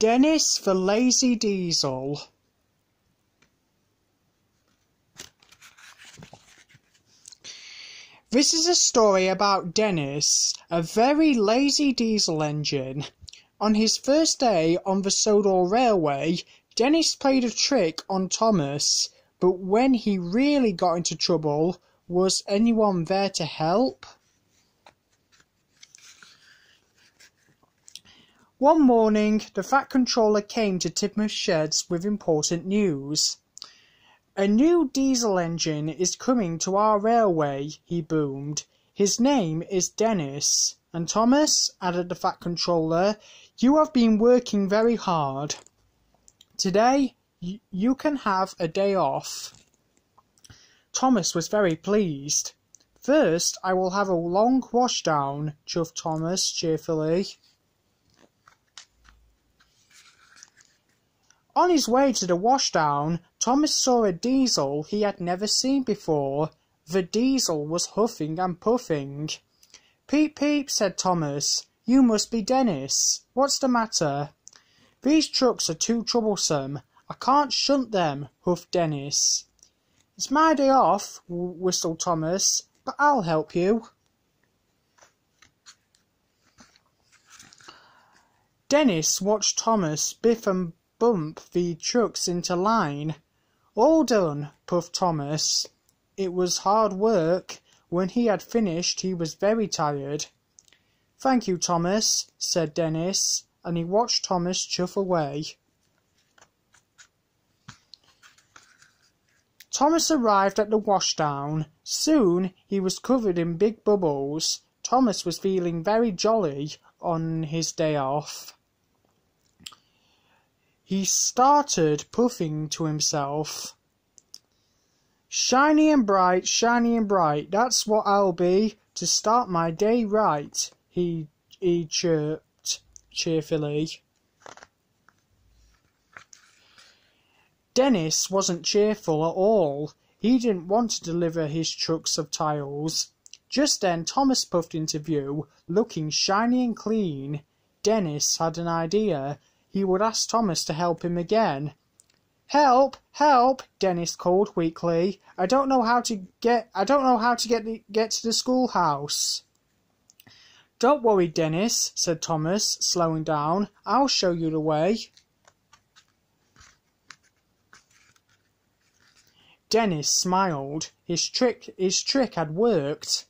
Dennis the Lazy Diesel. This is a story about Dennis, a very lazy diesel engine. On his first day on the Sodor railway, Dennis played a trick on Thomas, but when he really got into trouble, was anyone there to help? One morning, the Fat Controller came to Timothy's sheds with important news. "A new diesel engine is coming to our railway," he boomed. "His name is Dennis. And Thomas," added the Fat Controller, "you have been working very hard. Today, you can have a day off." Thomas was very pleased. "First, I will have a long washdown," chuffed Thomas cheerfully. On his way to the washdown, Thomas saw a diesel he had never seen before. The diesel was huffing and puffing. "Peep, peep," said Thomas. "You must be Dennis. What's the matter?" "These trucks are too troublesome. I can't shunt them," huffed Dennis. "It's my day off," whistled Thomas, "but I'll help you." Dennis watched Thomas biff and bump the trucks into line. "All done," puffed Thomas. It was hard work. When he had finished, he was very tired. "Thank you, Thomas," said Dennis, and he watched Thomas chuff away. Thomas arrived at the washdown. Soon he was covered in big bubbles. Thomas was feeling very jolly on his day off. He started puffing to himself. Shiny and bright, that's what I'll be to start my day right," he chirped cheerfully. Dennis wasn't cheerful at all. He didn't want to deliver his trucks of tiles. Just then Thomas puffed into view, looking shiny and clean. Dennis had an idea. He would ask Thomas to help him again. "Help! Help!" Dennis called weakly. I don't know how to get to the schoolhouse." "Don't worry, Dennis," said Thomas, slowing down. "I'll show you the way." Dennis smiled. His trick had worked.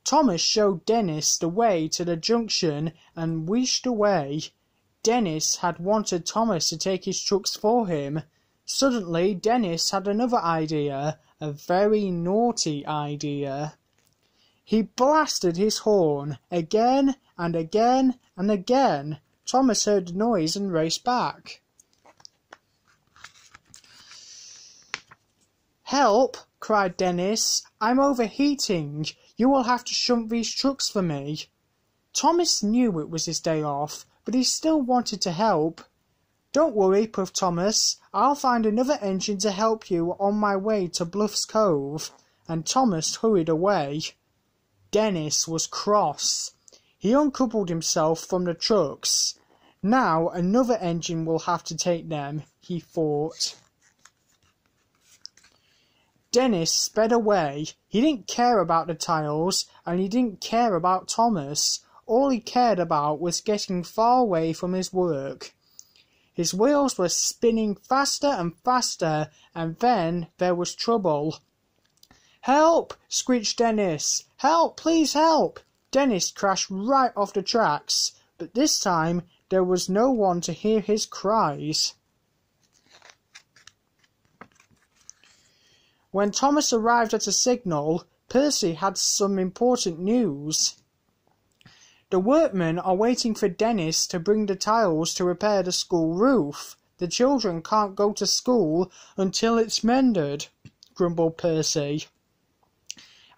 Thomas showed Dennis the way to the junction and wheeshed away. Dennis had wanted Thomas to take his trucks for him. Suddenly, Dennis had another idea, a very naughty idea. He blasted his horn, again and again and again. Thomas heard the noise and raced back. "Help!" cried Dennis. "I'm overheating. You will have to shunt these trucks for me." Thomas knew it was his day off, but he still wanted to help. "Don't worry," puffed Thomas. "I'll find another engine to help you on my way to Bluff's Cove." And Thomas hurried away. Dennis was cross. He uncoupled himself from the trucks. "Now another engine will have to take them," he thought. Dennis sped away. He didn't care about the tiles, and he didn't care about Thomas. All he cared about was getting far away from his work. His wheels were spinning faster and faster, and then there was trouble. "Help!" screeched Dennis. "Help! Please help!" Dennis crashed right off the tracks, but this time there was no one to hear his cries. When Thomas arrived at a signal, Percy had some important news. "The workmen are waiting for Dennis to bring the tiles to repair the school roof. The children can't go to school until it's mended," grumbled Percy.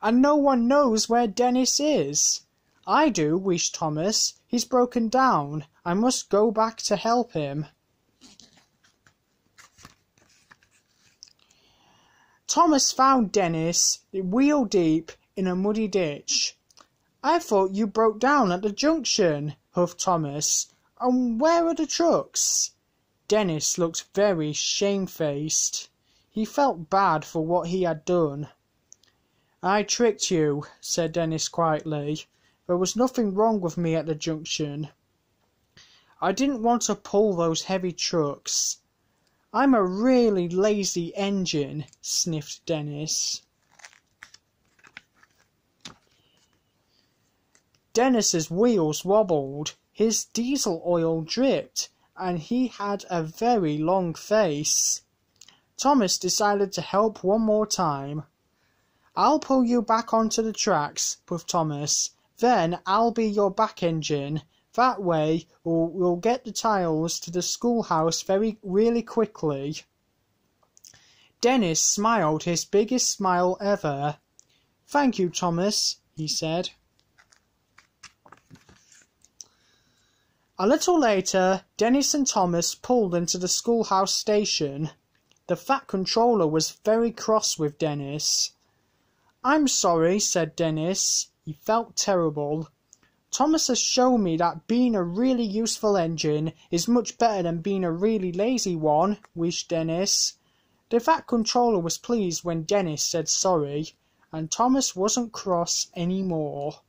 "And no one knows where Dennis is." "I do," wheezed Thomas. "He's broken down. I must go back to help him." Thomas found Dennis wheel deep in a muddy ditch. "I thought you broke down at the junction," huffed Thomas. And where are the trucks? Dennis looked very shamefaced. He felt bad for what he had done. I tricked you, said Dennis quietly. There was nothing wrong with me at the junction. I didn't want to pull those heavy trucks. I'm a really lazy engine, sniffed Dennis. Dennis's wheels wobbled, his diesel oil dripped, and he had a very long face. Thomas decided to help one more time. I'll pull you back onto the tracks, puffed Thomas. Then I'll be your back engine. That way we'll get the tiles to the schoolhouse really quickly. Dennis smiled his biggest smile ever. Thank you, Thomas, he said. A little later, Dennis and Thomas pulled into the schoolhouse station. The Fat Controller was very cross with Dennis. I'm sorry, said Dennis. He felt terrible. Thomas has shown me that being a really useful engine is much better than being a really lazy one, wished Dennis. The Fat Controller was pleased when Dennis said sorry, and Thomas wasn't cross anymore.